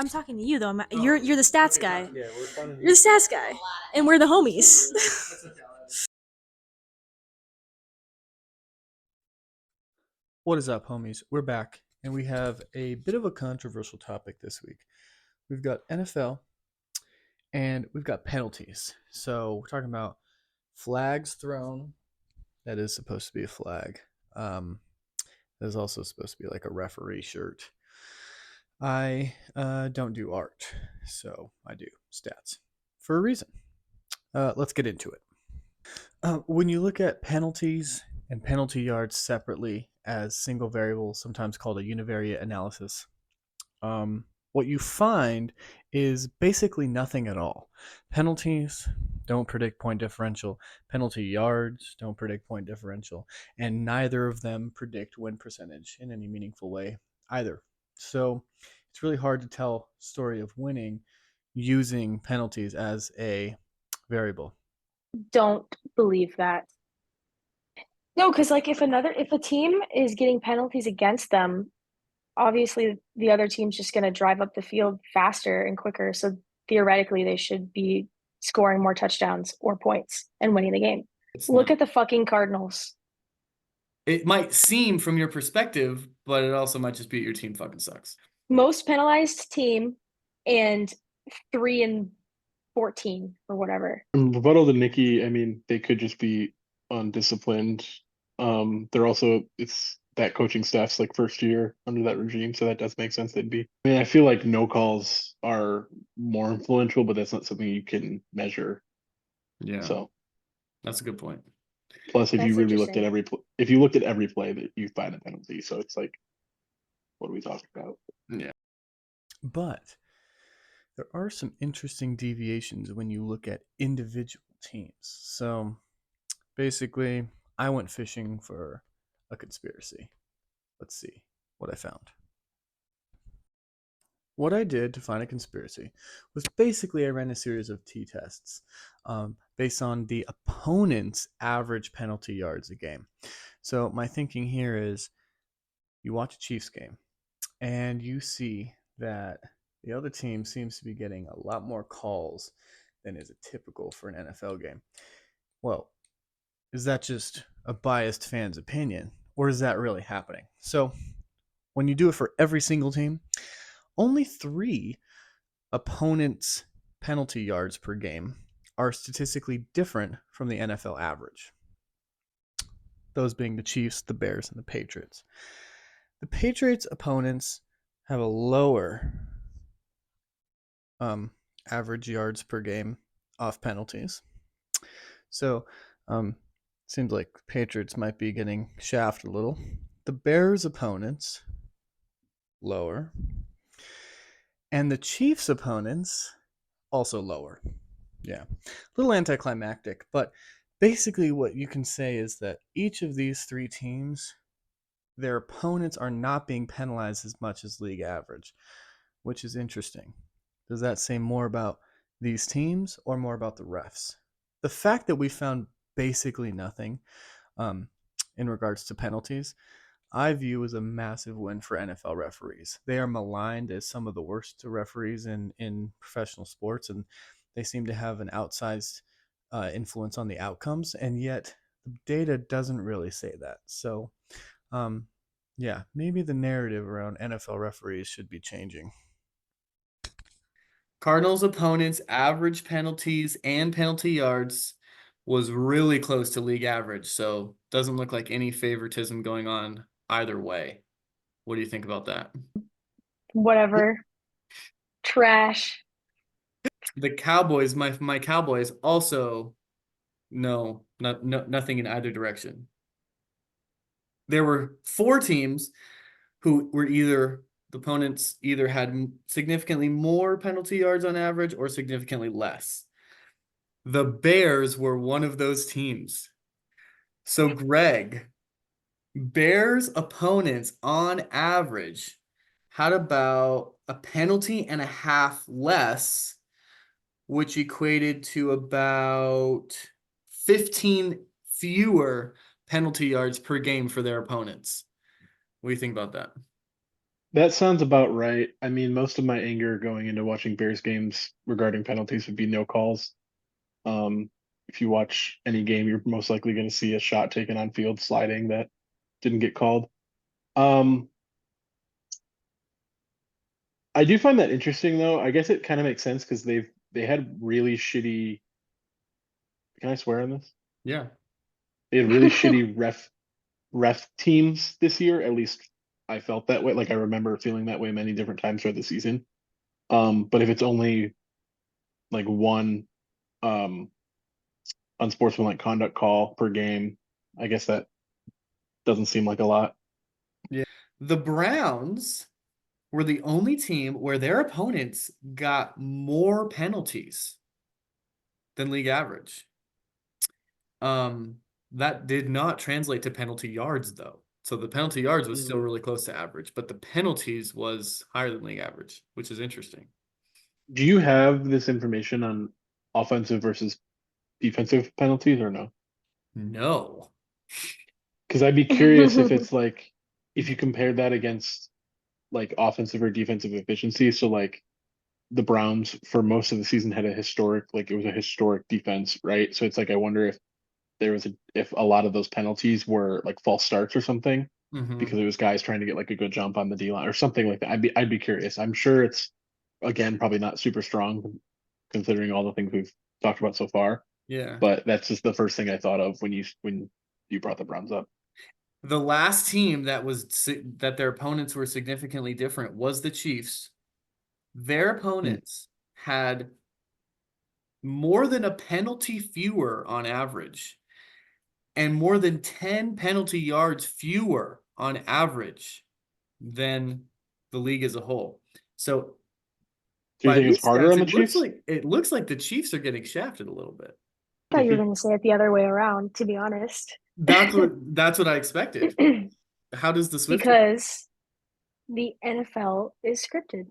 I'm talking to you though. You're the stats guy. Yeah, we're responding to You're you. the stats guy, and we're the homies. What is up, homies? We're back, and we have a bit of a controversial topic this week. We've got NFL, and we've got penalties. So we're talking about flags thrown. That is supposed to be a flag. That is also supposed to be like a referee shirt. I don't do art, so I do stats for a reason. Let's get into it. When you look at penalties and penalty yards separately as single variables, sometimes called a univariate analysis, what you find is basically nothing at all. Penalties don't predict point differential, penalty yards don't predict point differential, and neither of them predict win percentage in any meaningful way either. So it's really hard to tell story of winning using penalties as a variable. Don't believe that. No, because like if a team is getting penalties against them, obviously the other team's just going to drive up the field faster and quicker. So theoretically, they should be scoring more touchdowns or points and winning the game. It's Look not. at the fucking Cardinals. It might seem from your perspective, but it also might just be your team fucking sucks. Most penalized team and 3-14 or whatever. Rebuttal to Nikki, I mean, they could just be undisciplined. They're also it's that coaching staff's like first year under that regime, so that does make sense they'd be. I mean, I feel like no calls are more influential, but that's not something you can measure. Yeah, So that's a good point. plus, if That's you really looked at interesting. if you looked at every play, that you find a penalty. So it's like, what are we talking about? Yeah. But there are some interesting deviations when you look at individual teams. So basically, I went fishing for a conspiracy. Let's see what I found. What I did to find a conspiracy was basically I ran a series of t-tests based on the opponent's average penalty yards a game. So my thinking here is you watch a Chiefs game and you see that the other team seems to be getting a lot more calls than is typical for an NFL game. Well, is that just a biased fan's opinion, or is that really happening? So when you do it for every single team, only 3 opponents' penalty yards per game are statistically different from the NFL average. Those being the Chiefs, the Bears, and the Patriots. The Patriots' opponents have a lower average yards per game off penalties. So, seems like Patriots might be getting shafted a little. The Bears' opponents lower, and the Chiefs' opponents also lower. Yeah, a little anticlimactic, but basically what you can say is that each of these 3 teams, their opponents are not being penalized as much as league average, which is interesting. Does that say more about these teams or more about the refs? The fact that we found basically nothing in regards to penalties, I view as a massive win for NFL referees. They are maligned as some of the worst referees in professional sports, and they seem to have an outsized influence on the outcomes, and yet the data doesn't really say that. So, yeah, maybe the narrative around NFL referees should be changing. Cardinals opponents' average penalties and penalty yards was really close to league average, so doesn't look like any favoritism going on either way. What do you think about that? Whatever. Trash. The Cowboys, my Cowboys also nothing in either direction. There were 4 teams who were either the opponents either had significantly more penalty yards on average or significantly less. The Bears were one of those teams. So, Greg, Bears opponents on average had about a penalty and a half less, which equated to about 15 fewer penalty yards per game for their opponents. What do you think about that? That sounds about right. I mean, most of my anger going into watching Bears games regarding penalties would be no calls. Um, if you watch any game, you're most likely going to see a shot taken on field sliding that didn't get called. Um, I do find that interesting though. I guess it kind of makes sense because they had really shitty. Can I swear on this? Yeah. They had really shitty ref teams this year. At least I felt that way. Like I remember feeling that way many different times throughout the season. But if it's only like one um unsportsmanlike conduct call per game, I guess that doesn't seem like a lot. Yeah. The Browns were the only team where their opponents got more penalties than league average. That did not translate to penalty yards though. So the penalty yards was still really close to average, but the penalties was higher than league average, which is interesting. Do you have this information on offensive versus defensive penalties or no? No. Because I'd be curious if it's like if you compare that against like offensive or defensive efficiency. So like the Browns for most of the season had a historic, like it was a historic defense, right? So it's like I wonder if there was if a lot of those penalties were like false starts or something Mhm. because it was guys trying to get like a good jump on the D line or something like that. I'd be curious. I'm sure it's again probably not super strong considering all the things we've talked about so far, Yeah. but that's just the first thing I thought of when you brought the Browns up. The last team that their opponents were significantly different was the Chiefs. Their Hmm. opponents had more than a penalty fewer on average and more than 10 penalty yards fewer on average than the league as a whole. So Do you by think it's these harder stats, on the Chiefs? it looks like the Chiefs are getting shafted a little bit. Thought you were going to say it the other way around, to be honest. That's what I expected. How does the Swift? Because the NFL is scripted.